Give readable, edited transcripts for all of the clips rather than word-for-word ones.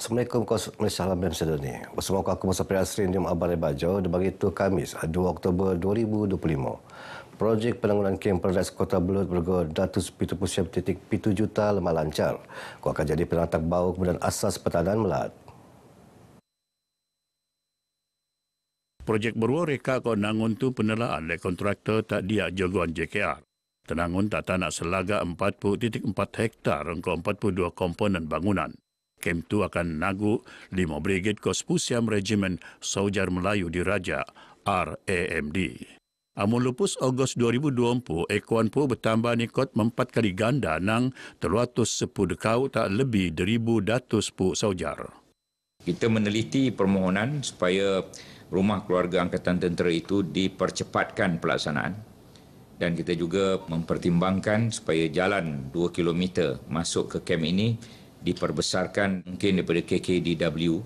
Assalamualaikum Malaysia Salam dan Sedoni. Bersama aku Masa Priasri Diam Abar Bajo dibagi itu Khamis 2 Oktober 2025. Projek penanggulangan kem Paradise Kota Belud bergo 270.7 juta lemah lancar. Kau akan jadi penatak bau kemudian asas pertahanan Melad. Projek berua reka kau nangun tu penelaan oleh kontraktor tak dia jagoan JKR. Tenangun tak tanah selaga 40.4 hektar engkau 42 komponen bangunan. Kem tu akan nagu 5 Brigade Kos Pusiam Regimen Saujar Melayu di Raja RAMD. Amun lupus Ogos 2020, ekuan pu bertambah nikot 4 kali ganda nang 310 dekau tak lebih 1,000 datus pu saujar. Kita meneliti permohonan supaya rumah keluarga Angkatan Tentera itu dipercepatkan pelaksanaan dan kita juga mempertimbangkan supaya jalan 2 km masuk ke kem ini diperbesarkan mungkin daripada KKDW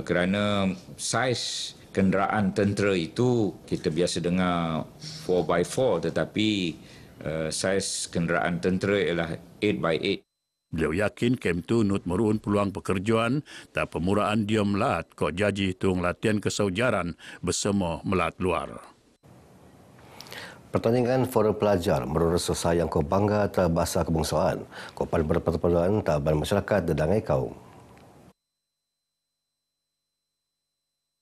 kerana saiz kenderaan tentera itu kita biasa dengar 4x4 tetapi saiz kenderaan tentera ialah 8x8. Beliau yakin kem tu nut merun peluang pekerjaan tak pemuraan dia melat kok jaji tung latihan kesaujaran bersama melat luar. Pertandingan Forum Pelajar merurus selesai yang kau bangga atas bahasa kebangsaan. Kau pada perpaduan taban masyarakat dedangai kaum.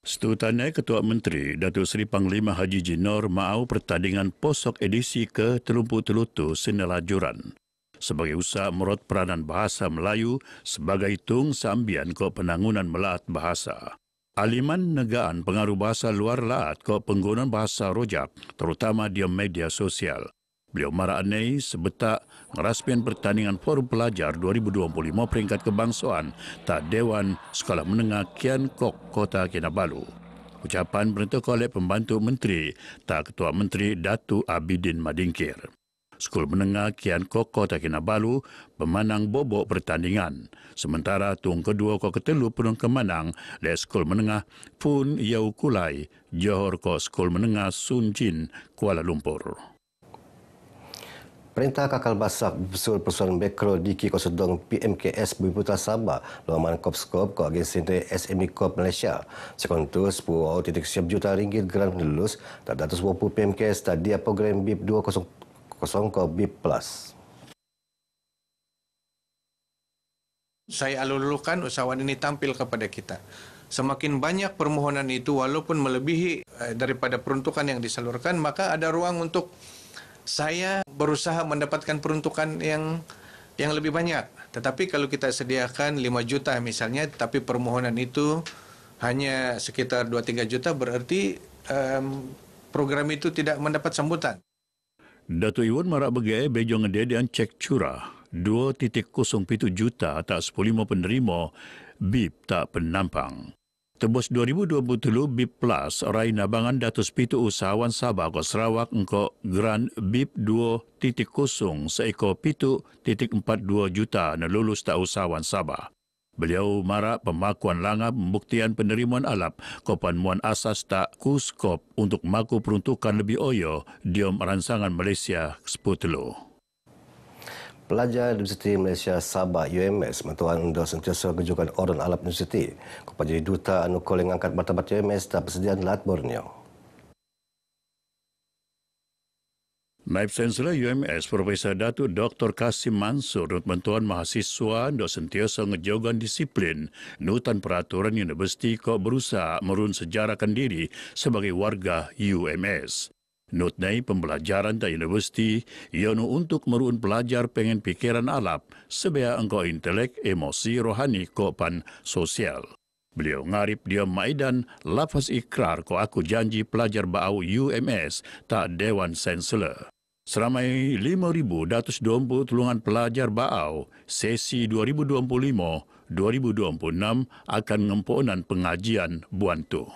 Setutannya Ketua Menteri Datuk Seri Panglima Haji Jinor maau pertandingan posok edisi ke-33 Senelajuran sebagai usaha merot peranan bahasa Melayu sebagai tung sambian ke penangunan melat bahasa. Aliman negaan pengaruh bahasa luar laat ke penggunaan bahasa rojak, terutama di media sosial. Beliau marah aneh sebetak ngeraspian pertandingan Forum Pelajar 2025 peringkat kebangsaan tak Dewan Sekolah Menengah Kian Kok Kota Kinabalu. Ucapan berhentuk oleh Pembantu Menteri tak Ketua Menteri Datu Abidin Madingkir. Skul Menengah Kian Kok Kota Kinabalu pemenang bobok pertandingan. Sementara tung kedua ko ketelu penung kemenang le Skul Menengah Pun Yau Kulai Johor ko Skul Menengah Sun Jin Kuala Lumpur. Perintah Kakal Basak Bersul Persoalan Bekro Diki Kosedong PMKS Bumi Sabah Luaman Kopskop Ko Agensi SME Corp Malaysia. Sekontu 10 juta ringgit geran lulus tak 220 PMKS tadi program BIP 200 ke BIP Plus. Saya alulukan usahawan ini tampil kepada kita. Semakin banyak permohonan itu walaupun melebihi daripada peruntukan yang disalurkan, maka ada ruang untuk saya berusaha mendapatkan peruntukan yang lebih banyak. Tetapi kalau kita sediakan 5 juta misalnya, tapi permohonan itu hanya sekitar 2-3 juta, berarti program itu tidak mendapat sambutan. Datuk Iwan marak begai bejong ngededian cek curah 2.07 juta tak 15 penerima BIP tak penampang. Tebus 2023 BIP Plus rai nabangan datus pitu usahawan Sabah ke Sarawak engkau geran BIP 2.0 seekor 7.42 juta na lulus tak usahawan Sabah. Beliau marak pemakuan langap pembuktian penerimaan alap kopan muan asas tak kuskop untuk maku peruntukan lebih oyo diom ransangan Malaysia Seputelu. Pelajar Universiti Malaysia Sabah UMS mentuan untuk sentiasa kejukan orang alap universiti. Kepada Duta Anu Koleng Angkat Martabat UMS tak persediaan Lat Borneo. Naib Chancellor UMS Profesor Datuk Dr. Kasim Mansur untuk bantuan mahasiswa untuk sentiasa ngejogan disiplin nutan peraturan universiti kau berusaha merun sejarahkan diri sebagai warga UMS. Nut nai pembelajaran tak universiti ianu untuk merun pelajar pengen pikiran alap sebaya engkau intelek, emosi, rohani kopan sosial. Beliau ngarip dia maidan lafaz ikrar ko aku janji pelajar bau UMS tak Dewan Chancellor. Seramai 5,220 tolongan pelajar bau sesi 2025-2026 akan ngempunan pengajian buantu.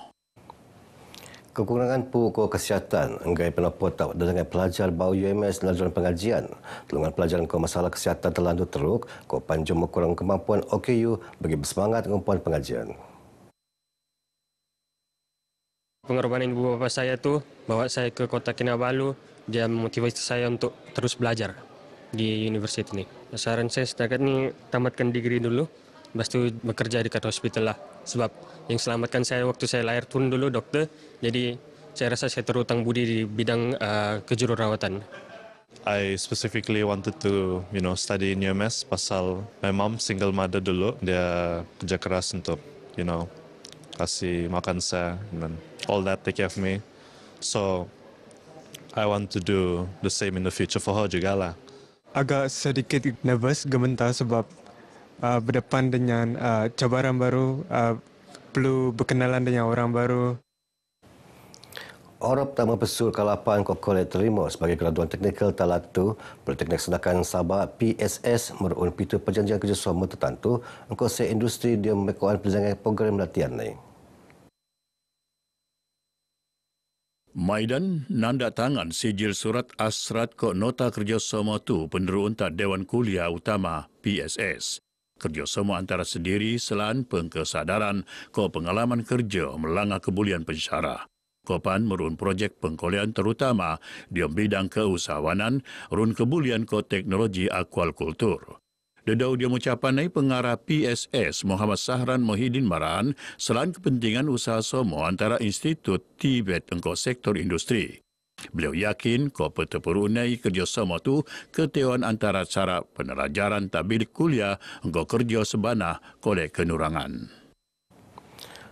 Kekurangan pokok kesihatan enggai penopor tak dengan pelajar bau UMS dalam pengajian. Tolongan pelajaran ko masalah kesihatan terlanjur teruk, ko panjum kurang kemampuan OKU bagi bersemangat ngumpuan pengajian. Pengorbanan ibu bapa saya tu bawa saya ke Kota Kinabalu, dia memotivasi saya untuk terus belajar di universiti ini. Saran saya setakat ni tamatkan degree dulu, lepas tu bekerja dekat hospital lah. Sebab yang selamatkan saya waktu saya lahir turun dulu doktor, jadi saya rasa saya terhutang budi di bidang kejururawatan. I specifically wanted to, study in UMS pasal my mom single mother dulu. Dia kerja keras untuk, kasih makan saya dan all that, take care of me. So I want to do the same in the future for her juga lah. Agak sedikit nervous, gemetar sebab berdepan dengan cabaran baru, perlu berkenalan dengan orang baru. Orang pertama pesul K8 Kokolek terima sebagai graduan teknikal Talatu Politeknik Sedakan Sabah PSS merun pita perjanjian kerjasama tertentu engkau industri dia membekuan perjanjian program latihan ni. Maidan nanda tangan sijil surat asrat ko nota kerjasama tu peneruan tak Dewan Kuliah Utama PSS. Kerjasama antara sendiri selain pengkesadaran ko pengalaman kerja melanggar kebulian pensyarah. Kopan merun projek pengkuliahan terutama di bidang keusahawanan, run kebulian ko teknologi akualkultur. Dedau dia mengucapanai pengarah PSS Muhammad Sahran Mohidin Maran selain kepentingan usaha somo antara institut Tibet engkau sektor industri. Beliau yakin ko pertepurunai kerjasama tu ketewan antara cara penerajaran tablik kuliah engkau kerja sebanah kolek kenurangan.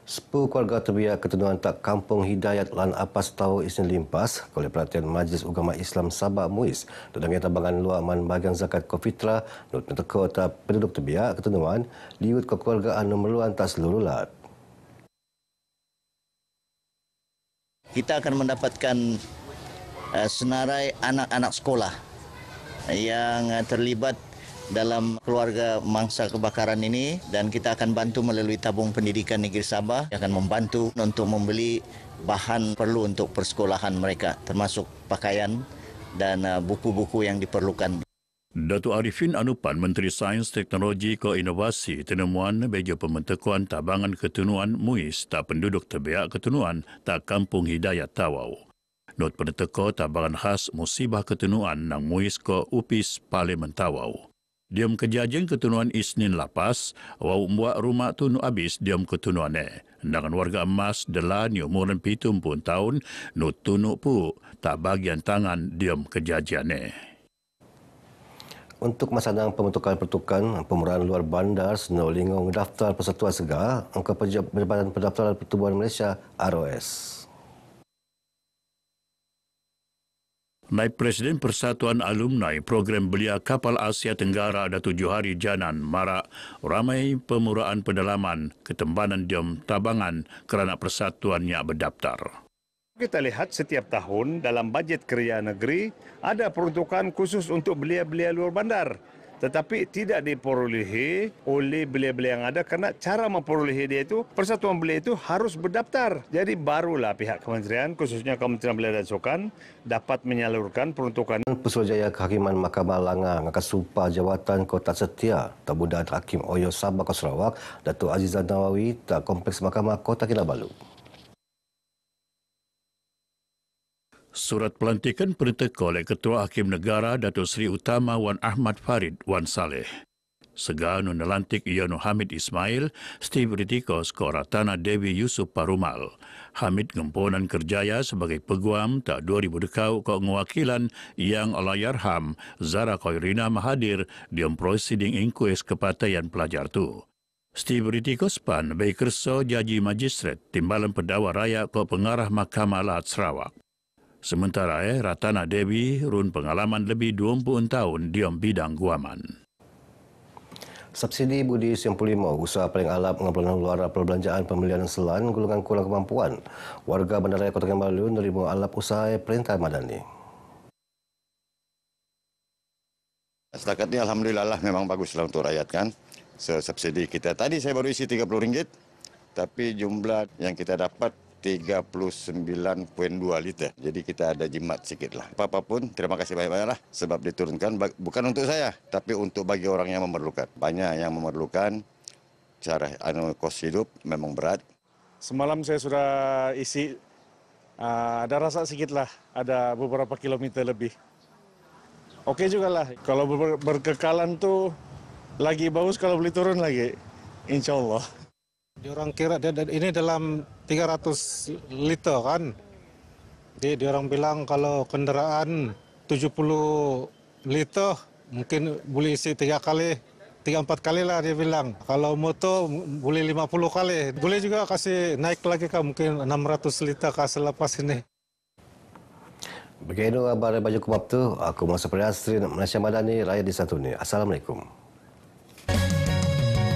10 keluarga terbiak ketenuan tak Kampung Hidayat Lan Apas Tahu Isnin Limpas oleh perhatian Majlis Ugama Islam Sabah MUIS tentang tabangan luar aman bahagian zakat Kofitra nut teka tak penduduk terbiak ketenuan liut kekeluargaan memerluan tak seluruh lat. Kita akan mendapatkan senarai anak-anak sekolah yang terlibat dalam keluarga mangsa kebakaran ini dan kita akan bantu melalui tabung pendidikan negeri Sabah yang akan membantu untuk membeli bahan perlu untuk persekolahan mereka termasuk pakaian dan buku-buku yang diperlukan. Datuk Arifin Anupan, Menteri Sains, Teknologi ke Inovasi, tenemuan beja pembentukan tabangan ketenuan MUIS tak penduduk terbiak ketenuan tak Kampung Hidayat Tawau. Not peneteko tabangan khas musibah ketenuan nang MUIS ke UPIS Parlimen Tawau. Diam kejadian ketenuan Isnin lapas, wau membuat rumah tu nu habis diam ketenuan dengan warga emas delani umuran 70 tahun, nu tunuk pu tak bagian tangan diam kejadian Untuk masalah pembentukan pertukan pemurahan luar bandar Senolingong Daftar Persatuan Segar, angka Jabatan Pendaftaran Pertubuhan Malaysia ROS. Naib Presiden Persatuan Alumni Program Belia Kapal Asia Tenggara Datuk Johari Janan marak ramai pemuraan pendalaman ketembanan diam tabangan kerana persatuan yang berdaftar. Kita lihat setiap tahun dalam bajet kerja negeri ada peruntukan khusus untuk belia-belia luar bandar. Tetapi tidak diperolehi oleh belia-belia yang ada kerana cara memperolehi dia itu, persatuan belia itu harus berdaftar. Jadi barulah pihak kementerian, khususnya Kementerian Belia dan Sukan, dapat menyalurkan peruntukan. Pusurujaya Kehakiman Mahkamah Langar akan sumpah jawatan Kota Setia Tabunda Hakim Oyo Sabah Kota Sarawak, Datuk Azizah Nawawi tak Kompleks Mahkamah Kota Kinabalu. Surat pelantikan peneteka oleh Ketua Hakim Negara Datuk Seri Utama Wan Ahmad Farid Wan Saleh. Segar nun lantik Yano Hamid Ismail, Steve Ritikos ke Ratana Dewi Yusuf Parumal. Hamid ngemponan kerjaya sebagai peguam tak 2000 dekau ke ngawakilan yang Allahyarham Zara Khairina Mahathir di proceeding inquest kepataian pelajar tu. Steve Ritikos pan baik kerso jaji magistrat timbalan pendakwa raya ke pengarah Mahkamah Lahat Sarawak. Sementara Ratana Dewi run pengalaman lebih 20 tahun di bidang guaman. Subsidi budi 95 usaha paling alap pengumpulan luar perbelanjaan pembelian selan golongan kurang kemampuan. Warga Bandaraya Kota Kinabalu menerima alap usaha Perintah Madani. Setakat ini alhamdulillah memang baguslah untuk rakyat kan. Subsidi kita tadi saya baru isi RM30, tapi jumlah yang kita dapat 39.2 liter. Jadi kita ada jimat sikit lah. Apa-apa pun, terima kasih banyak-banyak lah. Sebab diturunkan bukan untuk saya, tapi untuk bagi orang yang memerlukan. Banyak yang memerlukan, cara kos hidup memang berat. Semalam saya sudah isi, ada rasa sikit lah, ada beberapa kilometer lebih. Okey juga lah, kalau berkekalan tu lagi bagus kalau boleh turun lagi. InsyaAllah. Diorang kira ini dalam 300 liter kan. Jadi diorang bilang kalau kendaraan 70 liter mungkin boleh isi 3-4 kali lah dia bilang. Kalau motor boleh 50 kali. Boleh juga kasih naik lagi kan mungkin 600 liter kah selepas ini. Begini kabar baju kebab tu. Aku Muhammad Priastri, Malaysia Madani, Rakyat di Satu ni. Assalamualaikum.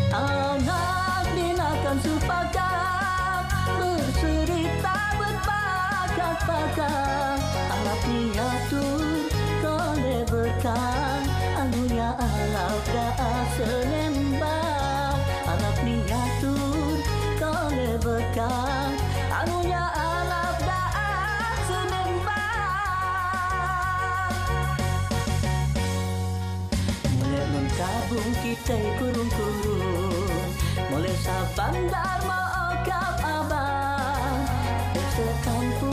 Anak binakan sepakat, bercerita berbakat-bakat. Anak piatur kole berkah, anunya alam dah senembang. Anak piatur kole berkah, anunya alam dah senembang. Mulai mentabung kita kurung-kurung, mulai sabandar mau kap abang, sekampung